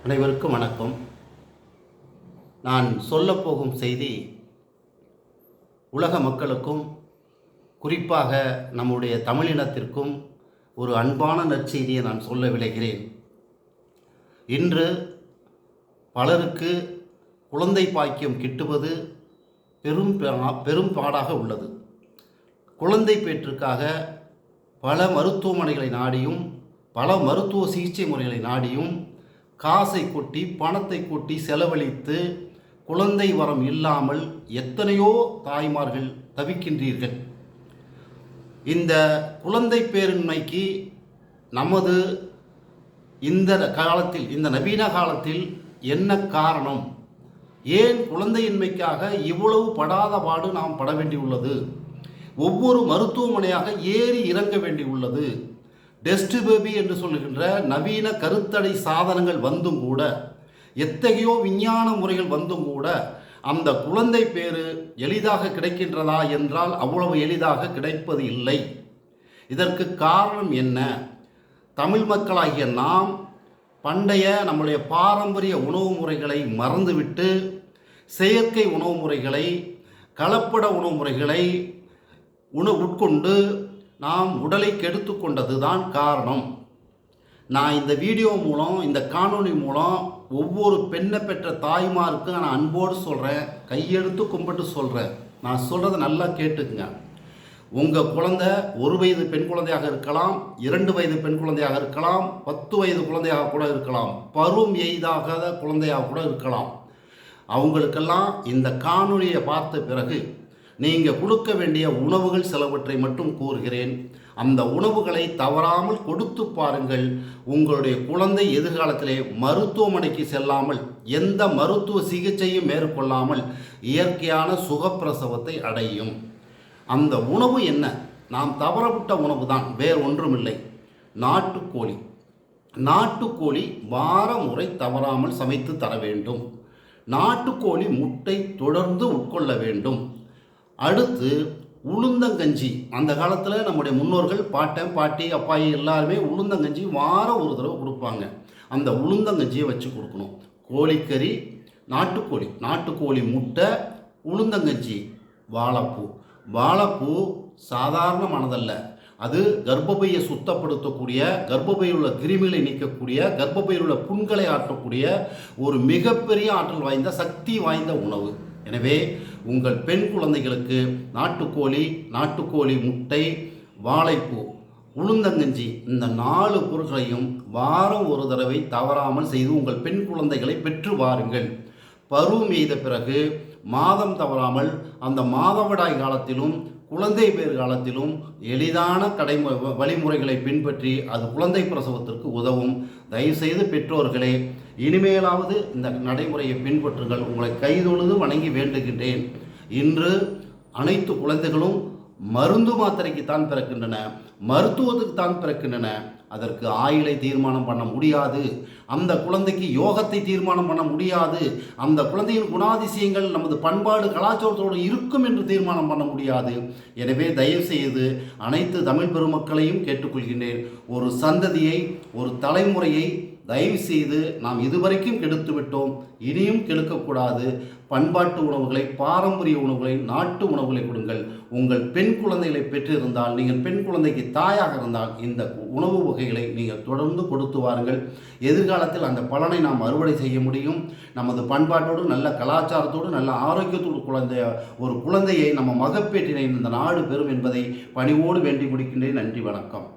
அனைவருக்கும் வணக்கம். நான் சொல்லப்போகும் செய்தி உலக மக்களுக்கும், குறிப்பாக நம்முடைய தமிழினத்திற்கும் ஒரு அன்பான நற்செய்தியை நான் சொல்ல விளைகிறேன். இன்று பலருக்கு குழந்தை பாக்கியம் கிட்டுவது பெரும் பாடாக உள்ளது. குழந்தை பேற்றுக்காக பல மருத்துவமனைகளை நாடியும், பல மருத்துவ சிகிச்சை முறைகளை நாடியும் காசை கொட்டி, பணத்தை கொட்டி செலவழித்து குழந்தை வரம் இல்லாமல் எத்தனையோ தாய்மார்கள் தவிக்கின்றீர்கள். இந்த குழந்தை பேரின்மைக்கு நமது இந்த காலத்தில், இந்த நவீன காலத்தில் என்ன காரணம்? ஏன் குழந்தையின்மைக்காக இவ்வளவு படாத பாடு நாம் பட வேண்டியுள்ளது? ஒவ்வொரு மருத்துவமனையாக ஏறி இறங்க வேண்டியுள்ளது. டெஸ்ட் பேபி என்று சொல்லுகின்ற நவீன கருத்தடை சாதனங்கள் வந்தும் கூட, எத்தகையோ விஞ்ஞான முறைகள் வந்தும் கூட அந்த குழந்தை பேறு எளிதாக கிடைக்கின்றதா என்றால் அவ்வளவு எளிதாக கிடைப்பது இல்லை. இதற்கு காரணம் என்ன? தமிழ் மக்களாகிய நாம் பண்டைய நம்முடைய பாரம்பரிய உணவு முறைகளை மறந்துவிட்டு செயற்கை உணவு முறைகளை, கலப்பட உணவு முறைகளை உட்கொண்டு நாம் உடலை கெடுத்து கொண்டது தான் காரணம். நான் இந்த வீடியோ மூலம், இந்த காணொளி மூலம் ஒவ்வொரு பெண்ணை பெற்ற தாய்மாருக்கு நான் அன்போடு சொல்கிறேன், கையெடுத்து கும்பிட்டு சொல்கிறேன். நான் சொல்கிறத நல்லா கேட்டுக்குங்க. உங்கள் குழந்தை 1 வயது பெண் குழந்தையாக இருக்கலாம், 2 வயது பெண் குழந்தையாக இருக்கலாம், 10 வயது குழந்தையாக கூட இருக்கலாம், பருவம் எய்தாகாத குழந்தையாக கூட இருக்கலாம். அவங்களுக்கெல்லாம் இந்த காணொளியை பார்த்த பிறகு நீங்கள் கொடுக்க வேண்டிய உணவுகள் சிலவற்றை மட்டும் கூறுகிறேன். அந்த உணவுகளை தவறாமல் கொடுத்து பாருங்கள். உங்களுடைய குழந்தை எதிர்காலத்திலே மருத்துவமனைக்கு செல்லாமல், எந்த மருத்துவ சிகிச்சையும் மேற்கொள்ளாமல் இயற்கையான சுகப்பிரசவத்தை அடையும். அந்த உணவு என்ன? நாம் தவறவிட்ட உணவு தான், வேறு ஒன்றுமில்லை. நாட்டுக்கோழி. நாட்டுக்கோழி வார முறை தவறாமல் சமைத்து தர வேண்டும். நாட்டுக்கோழி முட்டை தொடர்ந்து உட்கொள்ள வேண்டும். அடுத்து உளுந்தங்கஞ்சி. அந்த காலத்தில் நம்முடைய முன்னோர்கள், பாட்டன் பாட்டி அப்பாயி எல்லாருமே உளுந்தங்கஞ்சி வாரம் ஒரு தடவை கொடுப்பாங்க. அந்த உளுந்தங்கஞ்சியை வச்சு கொடுக்கணும். கோழிக்கறி, நாட்டுக்கோழி, நாட்டுக்கோழி முட்டை, உளுந்தங்கஞ்சி, வாழைப்பூ. வாழைப்பூ சாதாரணமானதல்ல. அது கர்ப்பப்பையை சுத்தப்படுத்தக்கூடிய, கர்ப்பப்பையில் உள்ள கிருமிகளை நீக்கக்கூடிய, கர்ப்பப்பையில் உள்ள புண்களை ஆற்றக்கூடிய ஒரு மிகப்பெரிய ஆற்றல் வாய்ந்த, சக்தி வாய்ந்த உணவு. எனவே உங்கள் பெண் குழந்தைகளுக்கு நாட்டுக்கோழி, நாட்டுக்கோழி முட்டை, வாழைப்பூ, உளுந்தங்கஞ்சி, இந்த 4 பொருட்களையும் வாரம் ஒரு தடவை தவறாமல் செய்து உங்கள் பெண் குழந்தைகளை பெற்று வாருங்கள். பருவம் எய்த பிறகு மாதம் தவறாமல் அந்த மாதவிடாய் காலத்திலும் குழந்தை பேறு காலத்திலும் எளிதான வழிமுறைகளை பின்பற்றி அது குழந்தை பிரசவத்திற்கு உதவும். தயவுசெய்து பெற்றோர்களே, இனிமேலாவது இந்த நடைமுறையை பின்பற்றுங்கள். உங்களை கைதொழுது வணங்கி வேண்டுகின்றேன். இன்று அனைத்து குழந்தைகளும் மருந்து மாத்திரைக்குத்தான் பிறக்கின்றன, மருத்துவத்துக்கு தான் பிறக்கின்றன. அதற்கு ஆயுளை தீர்மானம் பண்ண முடியாது. அந்த குழந்தைக்கு யோகத்தை தீர்மானம் பண்ண முடியாது. அந்த குழந்தையின் குணாதிசயங்கள் நமது பண்பாடு கலாச்சாரத்தோடு இருக்கும் என்று தீர்மானம் பண்ண முடியாது. எனவே தயவு செய்து அனைத்து தமிழ் பெருமக்களையும் கேட்டுக்கொள்கின்றேன். ஒரு சந்ததியை, ஒரு தலைமுறையை தயவு செய்து நாம் இதுவரைக்கும் கெடுத்து விட்டோம், இனியும் கெடுக்கக்கூடாது. பண்பாட்டு உணவுகளை, பாரம்பரிய உணவுகளை, நாட்டு உணவுகளை கொடுங்கள். உங்கள் பெண் குழந்தைகளை பெற்றிருந்தால், நீங்கள் பெண் குழந்தைக்கு தாயாக இருந்தால் இந்த உணவு வகைகளை நீங்கள் தொடர்ந்து கொடுத்து வாருங்கள். எதிர்காலத்தில் அந்த பலனை நாம் அறுவடை செய்ய முடியும். நமது பண்பாட்டோடு, நல்ல கலாச்சாரத்தோடு, நல்ல ஆரோக்கியத்தோடு ஒரு குழந்தையை நம்ம மகப்பேற்றினை இந்த நாடு பெறும் என்பதை பணிவோடு வேண்டி முடிக்கின்றேன். நன்றி, வணக்கம்.